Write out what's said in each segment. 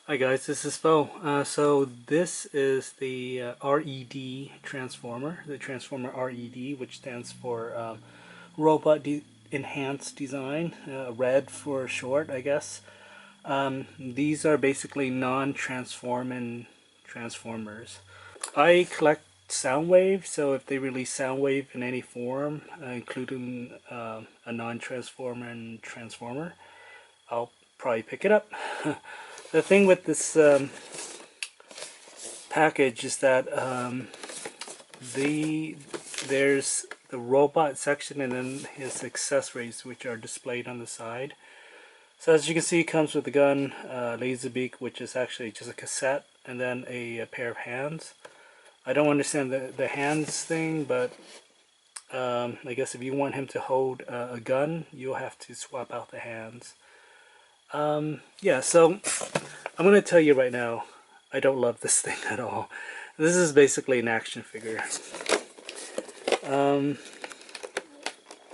Hi guys, this is Bo. So this is the RED transformer, the transformer RED, which stands for Robot Enhanced Design, RED for short, I guess. These are basically non-transforming transformers. I collect Soundwave, so if they release Soundwave in any form, including a non-transformer and transformer, I'll probably pick it up. The thing with this package is that there's the robot section and then his accessories, which are displayed on the side. So as you can see, it comes with a gun, laser beak, which is actually just a cassette, and then a pair of hands. I don't understand the hands thing, but I guess if you want him to hold a gun, you'll have to swap out the hands. Yeah, so I'm going to tell you right now, I don't love this thing at all. This is basically an action figure.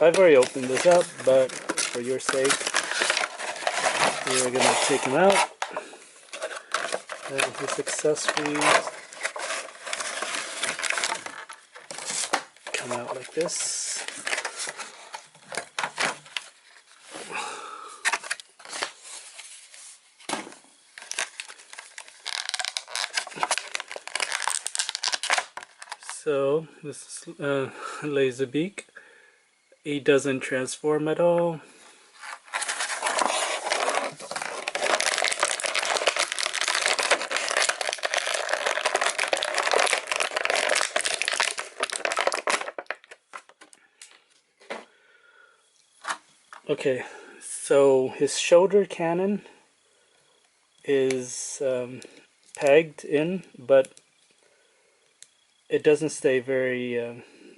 I've already opened this up, but for your sake, we're going to take him out. And his accessories come out like this. So this is laser beak. He doesn't transform at all. Okay, so his shoulder cannon is pegged in, but it doesn't stay very.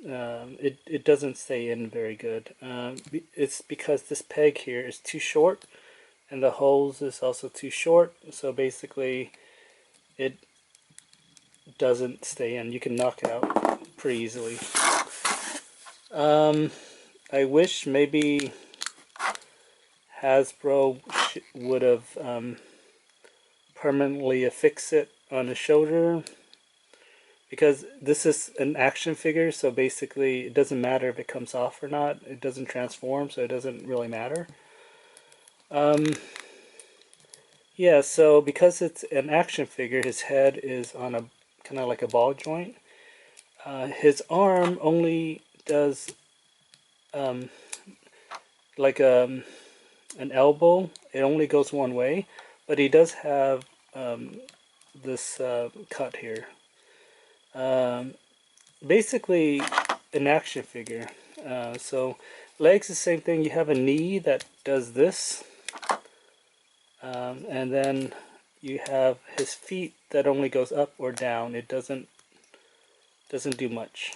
It doesn't stay in very good. It's because this peg here is too short, and the holes is also too short. So basically, it doesn't stay in. You can knock it out pretty easily. I wish maybe Hasbro would have permanently affixed it on the shoulder, because this is an action figure, so basically it doesn't matter if it comes off or not. It doesn't transform, so it doesn't really matter. Yeah, so because it's an action figure, his head is on a kind of like a ball joint. His arm only does like an elbow. It only goes one way, but he does have this cut here. Basically an action figure. So legs, the same thing. You have a knee that does this, and then you have his feet that only goes up or down. It doesn't do much.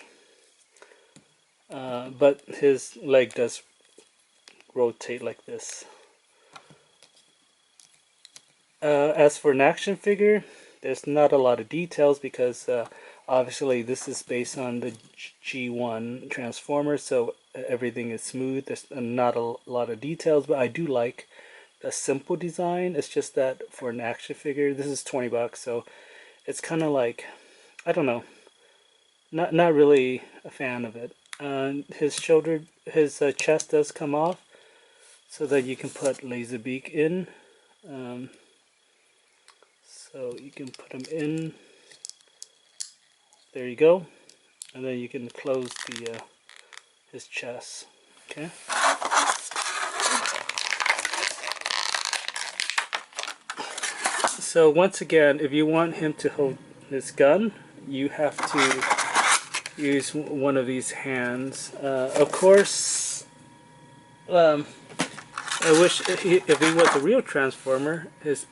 But his leg does rotate like this. As for an action figure, there's not a lot of details because obviously this is based on the G1 Transformer, so everything is smooth. There's not a lot of details, but I do like the simple design. It's just that for an action figure, this is 20 bucks, so it's kind of like, I don't know, not really a fan of it. His chest does come off, so that you can put laser beak in. So you can put them in. There you go, and then you can close the his chest. Okay. So once again, if you want him to hold his gun, you have to use one of these hands. Of course, I wish if he was a real transformer, his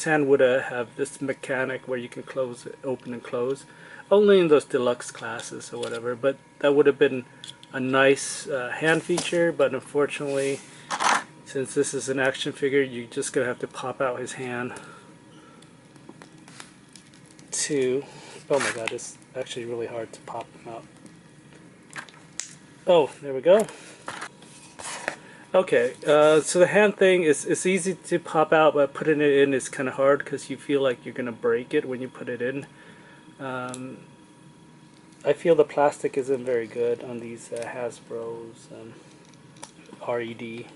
hand would have this mechanic where you can close it, open and close. Only in those deluxe classes or whatever, but that would have been a nice hand feature. But unfortunately, since this is an action figure, you're just gonna have to pop out his hand to. Oh my god, it's actually really hard to pop him out. Oh, there we go. Okay, so the hand thing is it's easy to pop out, but putting it in is kind of hard because you feel like you're gonna break it when you put it in. Um, I feel the plastic isn't very good on these Hasbro's RED.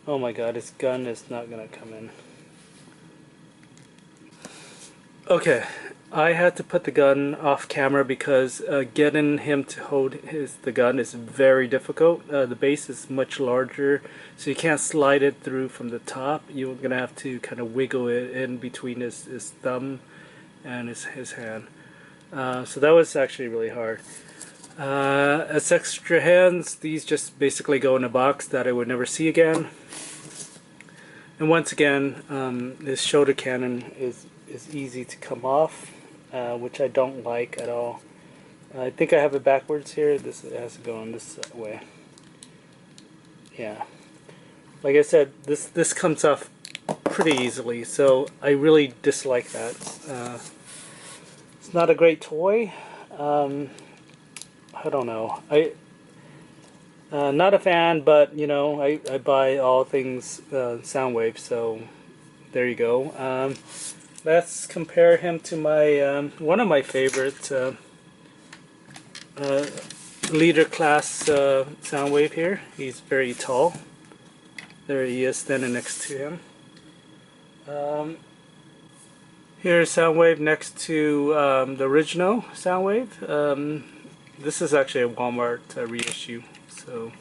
Oh my god, this gun is not gonna come in. Okay, I had to put the gun off camera because getting him to hold the gun is very difficult. The base is much larger, so you can't slide it through from the top. You're gonna have to kind of wiggle it in between his thumb and his hand. So that was actually really hard. As extra hands, these just basically go in a box that I would never see again. And once again, this shoulder cannon is easy to come off, which I don't like at all. I think I have it backwards here. This has to go on this way. Yeah, like I said, this comes off pretty easily, so I really dislike that. It's not a great toy. I don't know. Not a fan, but you know, I buy all things Soundwave, so there you go. Let's compare him to my one of my favorite leader class Soundwave here. He's very tall. There he is standing next to him. Here's Soundwave next to the original Soundwave. This is actually a Walmart reissue. So,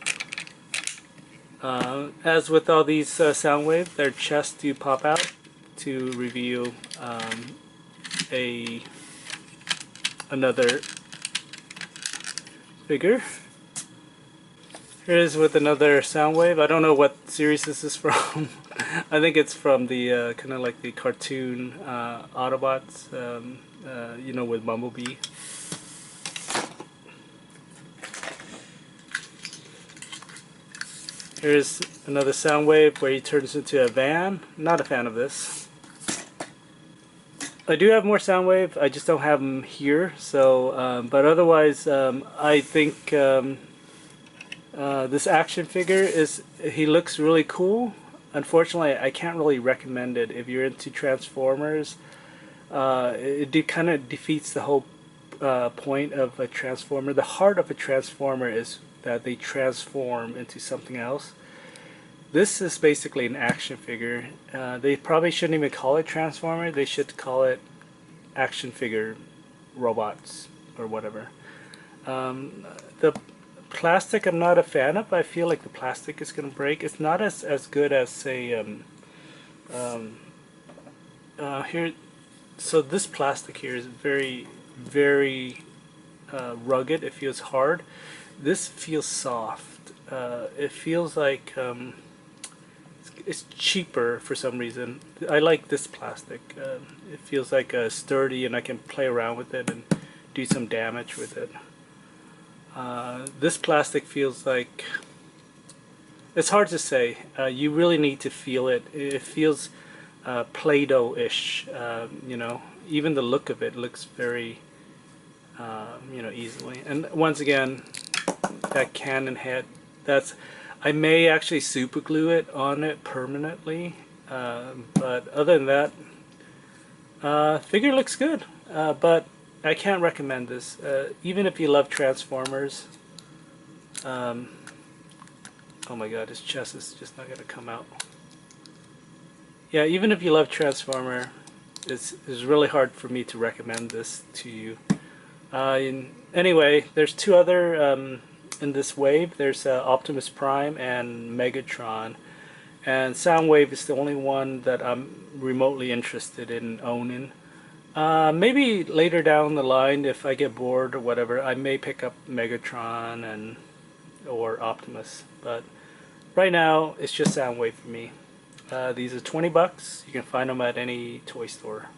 as with all these Soundwave, their chests do pop out to reveal another figure. Here's with another Soundwave. I don't know what series this is from. I think it's from the kind of like the cartoon Autobots, you know, with Bumblebee. Here's another Soundwave where he turns into a van. Not a fan of this. I do have more Soundwave, I just don't have them here. So, but otherwise, I think this action figure he looks really cool. Unfortunately, I can't really recommend it if you're into Transformers. It kind of defeats the whole point of a Transformer. The heart of a Transformer is that they transform into something else. This is basically an action figure. They probably shouldn't even call it Transformer. They should call it action figure robots or whatever. The plastic I'm not a fan of. I feel like the plastic is going to break. It's not as good as say here. So this plastic here is very rugged. It feels hard. This feels soft. It feels like it's cheaper for some reason. I like this plastic. It feels like sturdy, and I can play around with it and do some damage with it. This plastic feels like, it's hard to say. You really need to feel it. It feels Play-Doh-ish. You know, even the look of it looks very, you know, easily. And once again, that cannon head. I may actually super glue it on it permanently, but other than that, figure looks good. But I can't recommend this. Even if you love Transformers. Oh my god, his chest is just not going to come out. Yeah, even if you love Transformer, it's really hard for me to recommend this to you. Anyway, there's two other in this wave. There's Optimus Prime and Megatron, and Soundwave is the only one that I'm remotely interested in owning. Maybe later down the line, if I get bored or whatever, I may pick up Megatron or Optimus, but right now it's just Soundwave for me. These are $20. You can find them at any toy store.